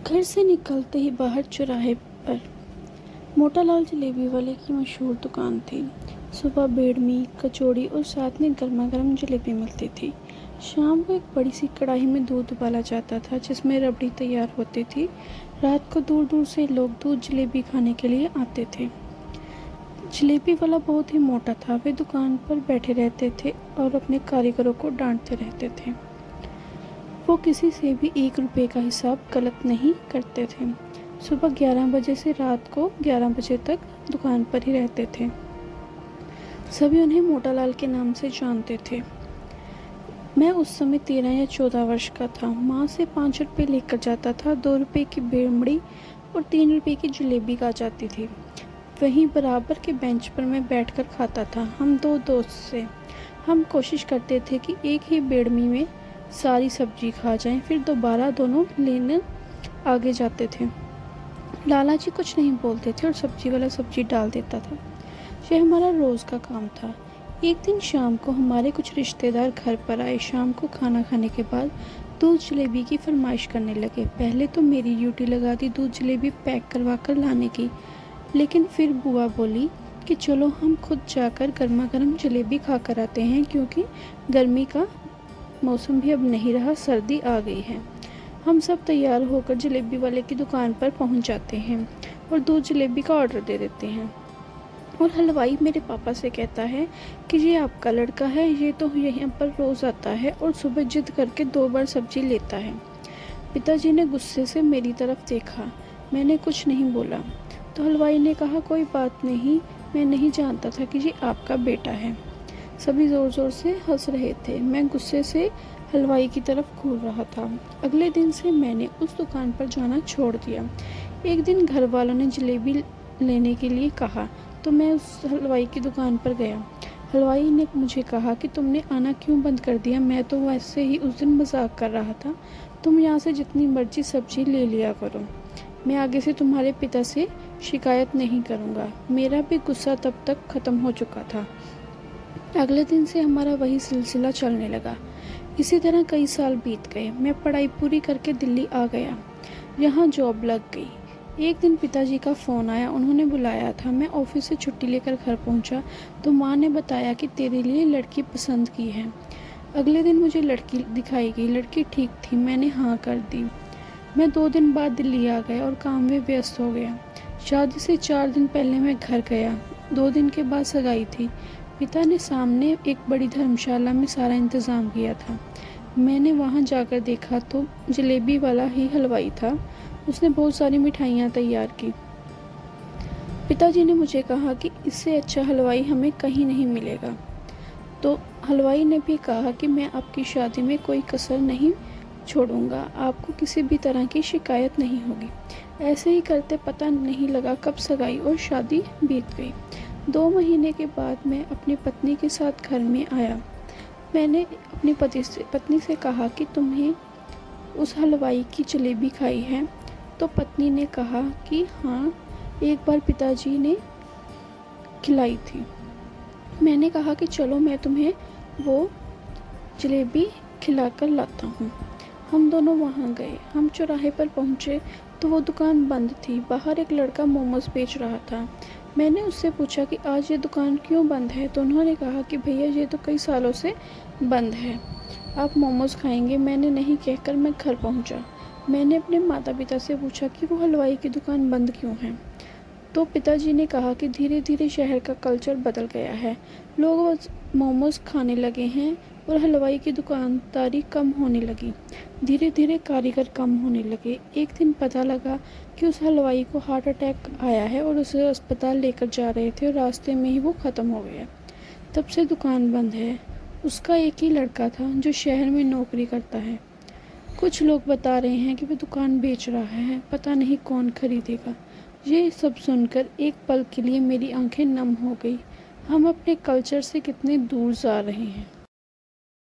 घर से निकलते ही बाहर चौराहे पर मोटालाल जलेबी वाले की मशहूर दुकान थी। सुबह बेड़मी, कचौड़ी और साथ में गर्मा गर्म जलेबी मिलती थी। शाम को एक बड़ी सी कढ़ाई में दूध उबाला जाता था जिसमें रबड़ी तैयार होती थी। रात को दूर दूर से लोग दूध जलेबी खाने के लिए आते थे। जलेबी वाला बहुत ही मोटा था। वे दुकान पर बैठे रहते थे और अपने कारीगरों को डांटते रहते थे। वो किसी से भी 1 रुपये का हिसाब गलत नहीं करते थे। सुबह 11 बजे से रात को 11 बजे तक दुकान पर ही रहते थे। सभी उन्हें मोटालाल के नाम से जानते थे। मैं उस समय 13 या 14 वर्ष का था। माँ से 5 रुपये लेकर जाता था। 2 रुपये की बेमड़ी और 3 रुपये की जलेबी आ जाती थी। वहीं बराबर के बेंच पर मैं बैठकर खाता था। हम 2 दोस्त थे। हम कोशिश करते थे कि एक ही बेड़मी में सारी सब्जी खा जाएं, फिर दोबारा दोनों लेने आगे जाते थे। लाला जी कुछ नहीं बोलते थे और सब्जी वाला सब्जी डाल देता था। यह हमारा रोज़ का काम था। एक दिन शाम को हमारे कुछ रिश्तेदार घर पर आए। शाम को खाना खाने के बाद दूध जलेबी की फरमाइश करने लगे। पहले तो मेरी ड्यूटी लगा दी दूध जलेबी पैक करवा कर लाने की, लेकिन फिर बुआ बोली कि चलो हम खुद जाकर गर्मा गर्म जलेबी खा कर आते हैं, क्योंकि गर्मी का मौसम भी अब नहीं रहा, सर्दी आ गई है। हम सब तैयार होकर जलेबी वाले की दुकान पर पहुंच जाते हैं और दूध जलेबी का ऑर्डर दे देते हैं। और हलवाई मेरे पापा से कहता है कि ये आपका लड़का है, ये तो यहाँ पर रोज़ आता है और सुबह जिद करके 2 बार सब्जी लेता है। पिताजी ने गुस्से से मेरी तरफ देखा। मैंने कुछ नहीं बोला तो हलवाई ने कहा, कोई बात नहीं, मैं नहीं जानता था कि ये आपका बेटा है। सभी ज़ोर ज़ोर से हंस रहे थे। मैं गुस्से से हलवाई की तरफ घूर रहा था। अगले दिन से मैंने उस दुकान पर जाना छोड़ दिया। एक दिन घर वालों ने जलेबी लेने के लिए कहा तो मैं उस हलवाई की दुकान पर गया। हलवाई ने मुझे कहा कि तुमने आना क्यों बंद कर दिया? मैं तो वैसे ही उस दिन मजाक कर रहा था। तुम यहाँ से जितनी मर्जी सब्जी ले लिया करो। मैं आगे से तुम्हारे पिता से शिकायत नहीं करूँगा। मेरा भी गुस्सा तब तक ख़त्म हो चुका था। अगले दिन से हमारा वही सिलसिला चलने लगा। इसी तरह कई साल बीत गए। मैं पढ़ाई पूरी करके दिल्ली आ गया। यहाँ जॉब लग गई। एक दिन पिताजी का फ़ोन आया, उन्होंने बुलाया था। मैं ऑफिस से छुट्टी लेकर घर पहुँचा तो माँ ने बताया कि तेरे लिए लड़की पसंद की है। अगले दिन मुझे लड़की दिखाई गई। लड़की ठीक थी। मैंने हाँ कर दी। मैं 2 दिन बाद दिल्ली आ गया और काम में व्यस्त हो गया। शादी से 4 दिन पहले मैं घर गया। 2 दिन के बाद सगाई थी। पिता ने सामने एक बड़ी धर्मशाला में सारा इंतज़ाम किया था। मैंने वहाँ जाकर देखा तो जलेबी वाला ही हलवाई था। उसने बहुत सारी मिठाइयाँ तैयार की। पिताजी ने मुझे कहा कि इससे अच्छा हलवाई हमें कहीं नहीं मिलेगा। तो हलवाई ने भी कहा कि मैं आपकी शादी में कोई कसर नहीं छोड़ूंगा, आपको किसी भी तरह की शिकायत नहीं होगी। ऐसे ही करते पता नहीं लगा कब सगाई और शादी बीत गई। 2 महीने के बाद मैं अपनी पत्नी के साथ घर में आया। मैंने अपनी पत्नी से कहा कि तुम्हें उस हलवाई की जलेबी खाई है? तो पत्नी ने कहा कि हाँ, एक बार पिताजी ने खिलाई थी। मैंने कहा कि चलो मैं तुम्हें वो जलेबी खिलाकर लाता हूँ। हम दोनों वहाँ गए। हम चौराहे पर पहुँचे तो वो दुकान बंद थी। बाहर एक लड़का मोमोज बेच रहा था। मैंने उससे पूछा कि आज ये दुकान क्यों बंद है? तो उन्होंने कहा कि भैया ये तो कई सालों से बंद है, आप मोमोज खाएंगे? मैंने नहीं कहकर मैं घर पहुँचा। मैंने अपने माता पिता से पूछा कि वो हलवाई की दुकान बंद क्यों है? तो पिताजी ने कहा कि धीरे धीरे शहर का कल्चर बदल गया है। लोग मोमोज खाने लगे हैं और हलवाई की दुकानदारी कम होने लगी। धीरे धीरे कारीगर कम होने लगे। एक दिन पता लगा कि उस हलवाई को हार्ट अटैक आया है और उसे अस्पताल लेकर जा रहे थे और रास्ते में ही वो ख़त्म हो गया। तब से दुकान बंद है। उसका एक ही लड़का था जो शहर में नौकरी करता है। कुछ लोग बता रहे हैं कि वो दुकान बेच रहा है, पता नहीं कौन खरीदेगा। ये सब सुनकर एक पल के लिए मेरी आंखें नम हो गई। हम अपने कल्चर से कितने दूर जा रहे हैं।